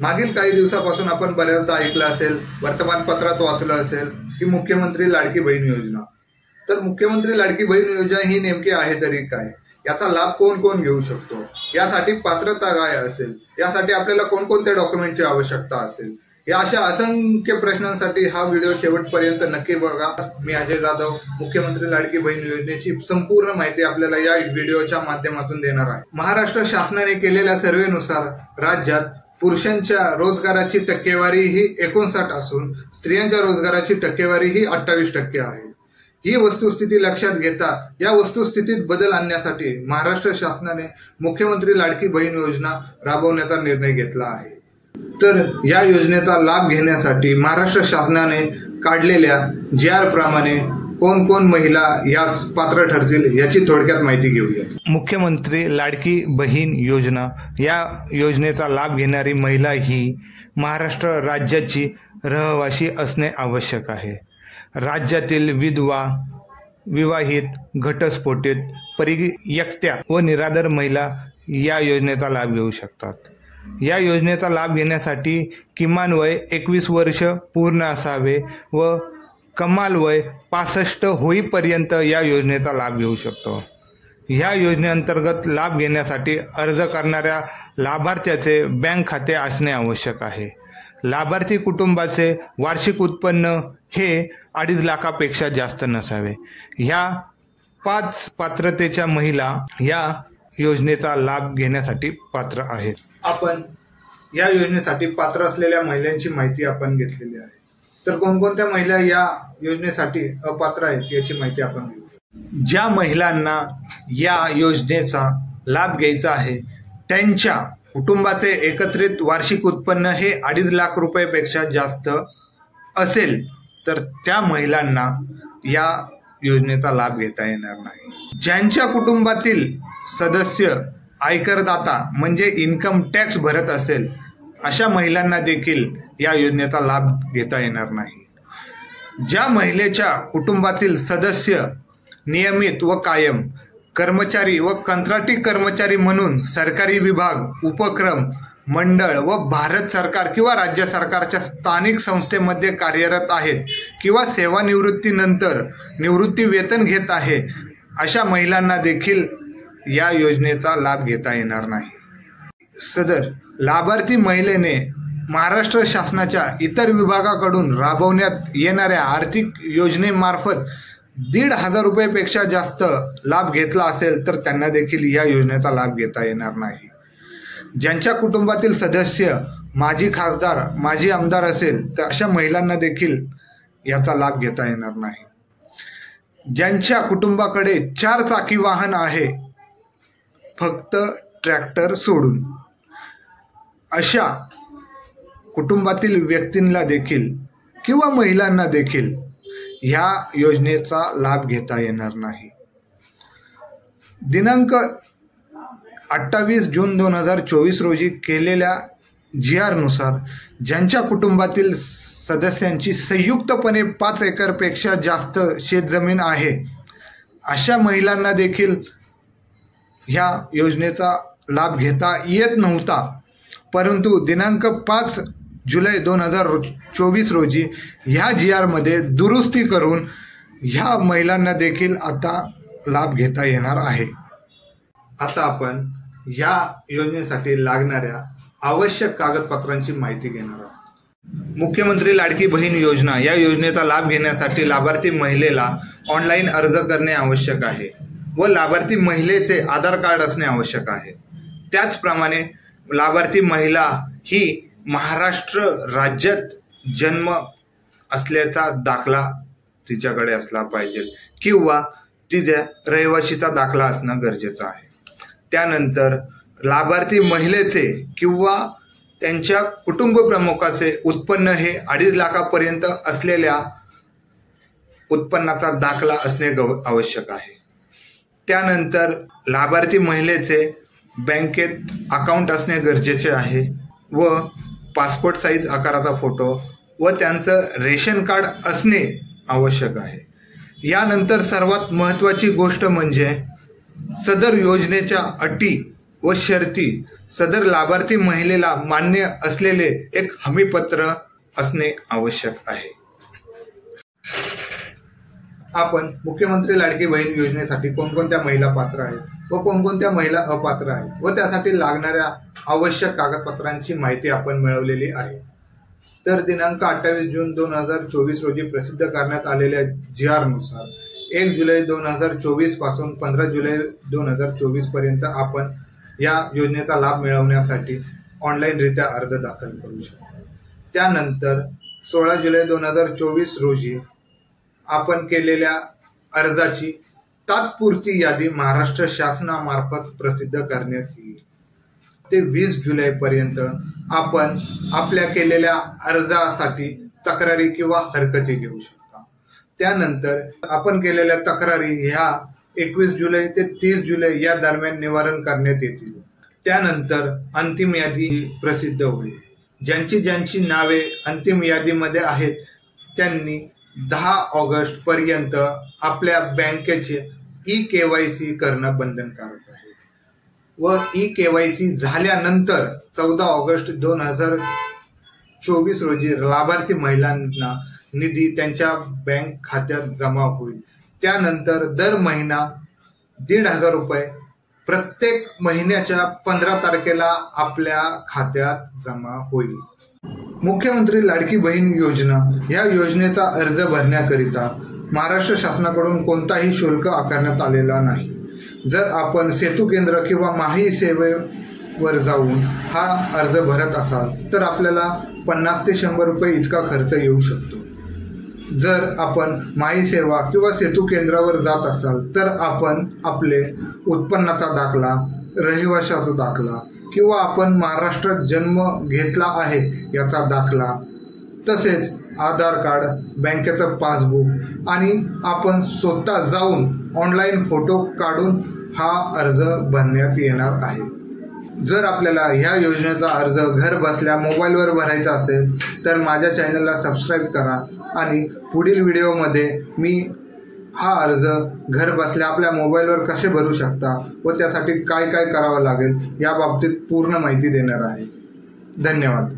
मागील काही दिवसापासून आपण बऱ्याचदा ऐकलं असेल, वर्तमानपत्रात वाचलं असेल की मुख्यमंत्री लाडकी बहीण योजना. तर मुख्यमंत्री लाडकी बहीण योजना ही नेमकी आहे तरी काय, याचा लाभ कोण कोण घेऊ शकतो, यासाठी पात्रता काय असेल, यासाठी आपल्याला कोणकोणत्या डॉक्युमेंटची आवश्यकता असेल, या अशा असंख्य प्रश्नांसाठी हा व्हिडिओ शेवटपर्यंत नक्की बघा. मी अजय जाधव मुख्यमंत्री लाडकी बहीण योजनेची संपूर्ण माहिती आपल्याला या व्हिडिओच्या माध्यमातून देणार आहे. महाराष्ट्र शासनाने केलेल्या सर्व्हेनुसार राज्यात पुरुषांच्या रोजगाराची टक्केवारी ही 59 असून स्त्रियांच्या रोजगाराची टक्केवारी ही 28% आहे. ही वस्तुस्थिती लक्षात घेता या वस्तुस्थितीत बदल आणण्यासाठी महाराष्ट्र शासनाने मुख्यमंत्री लाडकी बहीण योजना राबवण्याचा निर्णय घेतला आहे. तर या योजनेचा लाभ घेण्यासाठी महाराष्ट्र शासनाने काढलेल्या GR प्रमाणे कोण कोण महिला यास पात्र ठरतील याची थोडक्यात माहिती घेऊया. मुख्यमंत्री लाडकी बहीण योजना या योजनेचा लाभ घेणारी महिला ही महाराष्ट्र राज्याची रहिवासी असणे आवश्यक आहे. राज्यातील विधवा, विवाहित, घटस्फोटित, परित्यक्त्या व निराधार महिला या योजनेचा लाभ घेऊ शकतात. या योजनेचा लाभ घेण्यासाठी किमान वय 21 वर्ष पूर्ण असावे व कमाल वय 65 होईपर्यंत या योजनेचा लाभ घेऊ शकतो. या योजनेअंतर्गत लाभ घेण्यासाठी अर्ज करणाऱ्या लाभार्थ्याचे बँक खाते असणे आवश्यक आहे. लाभार्थी कुटुंबाचे वार्षिक उत्पन्न हे 2.5 लाखापेक्षा जास्त नसावे. ह्या 5 पात्रतेच्या महिला या योजनेचा लाभ घेण्यासाठी पात्र आहेत. आपण या योजनेसाठी पात्र असलेल्या महिलांची माहिती आपण घेतलेली आहे. तर कोणकोणत्या महिला या योजनेसाठी अपात्र आहेत याची माहिती आपण घेऊ. ज्या महिलांना या योजनेचा लाभ घ्यायचा आहे त्यांच्या कुटुंबाचे एकत्रित वार्षिक उत्पन्न हे 2.5 लाख रुपयापेक्षा जास्त असेल तर त्या महिलांना या योजनेचा लाभ घेता येणार नाही. ज्यांच्या कुटुंबातील सदस्य आयकरदाता म्हणजे इन्कम टॅक्स भरत असेल अशा महिलांना देखील या योजनेचा लाभ घेता येणार नाही. ज्या महिलेच्या कुटुंबातील सदस्य नियमित व कायम कर्मचारी व कंत्राटी कर्मचारी म्हणून सरकारी विभाग, उपक्रम, मंडळ व भारत सरकार किंवा राज्य सरकारच्या स्थानिक संस्थेमध्ये कार्यरत आहेत किंवा सेवानिवृत्तीनंतर निवृत्ती वेतन घेत आहे अशा महिलांना देखील या योजनेचा लाभ घेता येणार नाही. सदर लाभार्थी महिलेने महाराष्ट्र शासनाच्या इतर विभागाकडून राबवण्यात येणाऱ्या आर्थिक योजनेमार्फत 1,500 रुपयापेक्षा जास्त लाभ घेतला असेल तर त्यांना देखील या योजनेचा लाभ घेता येणार नाही. ज्यांच्या कुटुंबातील सदस्य माजी खासदार, माजी आमदार असेल तर अशा महिलांना देखील याचा लाभ घेता येणार नाही. ज्यांच्या कुटुंबाकडे 4 चाकी वाहन आहे फक्त ट्रॅक्टर सोडून अशा कुटुंबातील व्यक्तींना देखील किंवा महिलांना देखील ह्या योजनेचा लाभ घेता येणार नाही. दिनांक 28 जून 2024 रोजी केलेल्या GR नुसार ज्यांच्या कुटुंबातील सदस्यांची संयुक्तपणे 5 एकरपेक्षा जास्त शेतजमीन आहे अशा महिलांना देखील ह्या योजनेचा लाभ घेता येत नव्हता. परंतु दिनांक 5 जुलै 2024 रोजी ह्या GR मध्ये दुरुस्ती करून ह्या महिलांना देखील आता लाभ घेता येणार आहे. आता आपण ह्या योजनेसाठी लागणाऱ्या आवश्यक कागदपत्रांची माहिती घेणार आहोत. मुख्यमंत्री लाडकी बहीण योजना या योजनेचा लाभ घेण्यासाठी लाभार्थी महिलेला ऑनलाईन अर्ज करणे आवश्यक आहे व लाभार्थी महिलेचे आधार कार्ड असणे आवश्यक आहे. त्याचप्रमाणे लाभार्थी महिला ही महाराष्ट्र राज्यात जन्म असल्याचा दाखला तिच्याकडे असला पाहिजे किंवा तिच्या रहिवाशीचा दाखला असणं गरजेचं आहे. त्यानंतर लाभार्थी महिलेचे किंवा त्यांच्या कुटुंब प्रमुखाचे उत्पन्न हे 2.5 लाखापर्यंत असलेल्या उत्पन्नाचा दाखला असणे आवश्यक आहे. त्यानंतर लाभार्थी महिलेचे बँकेत अकाउंट असणे गरजेचे आहे व पासपोर्ट साईज आकाराचा फोटो व त्यांचं रेशन कार्ड असणे आवश्यक आहे. यानंतर सर्वात महत्त्वाची गोष्ट म्हणजे सदर योजनेच्या अटी व शर्ती सदर लाभार्थी महिलेला मान्य असलेले एक हमीपत्र असणे आवश्यक आहे। आपण मुख्यमंत्री लाडकी बहीण योजनेसाठी कोणकोणत्या महिला पात्र आहेत व कोणकोणत्या महिला अपात्र आहेत व त्यासाठी लागणाऱ्या आवश्यक कागदपत्रांची माहिती आपण मिळवलेली आहे। तर दिनांक 28 जून 2024 रोजी प्रसिद्ध करण्यात आलेल्या GR नुसार 1 जुलै 2024 पासून 15 जुलै 2024 पर्यंत आपण या योजनेचा लाभ मिळवण्यासाठी ऑनलाईनरित्या अर्ज दाखल करू शकतो। त्यानंतर 16 जुलै 2024 रोजी आपण केलेल्या अर्जाची तात्पुरती यादी महाराष्ट्र शासनामार्फत प्रसिद्ध करण्यात येईल। ते 20 जुलै पर्यंत आपण आपल्या केलेल्या अर्जासाठी तक्रारी किंवा हरकती घेऊ शकता। त्यानंतर आपण केलेल्या तक्रारी ह्या 21 जुलै ते 30 जुलै या दरम्यान निवारण करण्यात येतील। त्यानंतर अंतिम यादी प्रसिद्ध होईल। ज्यांची नावे अंतिम यादीमध्ये आहेत त्यांनी 10 ऑगस्ट पर्यंत आपल्या बँकेचे e-KYC करणं बंधनकारक आहे व e-KYC झाल्यानंतर 14 ऑगस्ट 2024 रोजी लाभार्थी महिलांना निधी त्यांच्या बँक खात्यात जमा होईल। त्यानंतर दर महिना 1,500 रुपये प्रत्येक महिन्याच्या 15 तारखेला आपल्या खात्यात जमा होईल। मुख्यमंत्री लाडकी बहीण योजना या योजनेचा अर्ज भरण्याकरिता महाराष्ट्र शासनाकडून कोणताही शुल्क आकारण्यात आलेला नाही। जर आपण सेतू केंद्र किंवा माही सेवेवर जाऊन हा अर्ज भरत असाल तर आपल्याला 50 ते 100 रुपये इतका खर्च येऊ शकतो। जर आपण माही सेवा किंवा सेतू केंद्रावर जात असाल तर आपण आपले उत्पन्नाचा दाखला, रहिवाशाचा दाखला किंवा आपण महाराष्ट्रात जन्म घेतला आहे याचा दाखला, तसेच आधार कार्ड, बँकेचं पासबुक आणि आपण स्वतः जाऊन ऑनलाईन फोटो काढून हा अर्ज भरण्यात येणार आहे। जर आपल्याला ह्या योजनेचा अर्ज घर बसल्या मोबाईलवर भरायचा असेल तर माझ्या चॅनलला सबस्क्राईब करा आणि पुढील व्हिडिओमध्ये मी हा अर्ज घर बसल्या आपल्या मोबाईलवर कसे भरू शकता व त्यासाठी काय काय करावं लागेल या बाबतीत पूर्ण माहिती देणार आहे। धन्यवाद।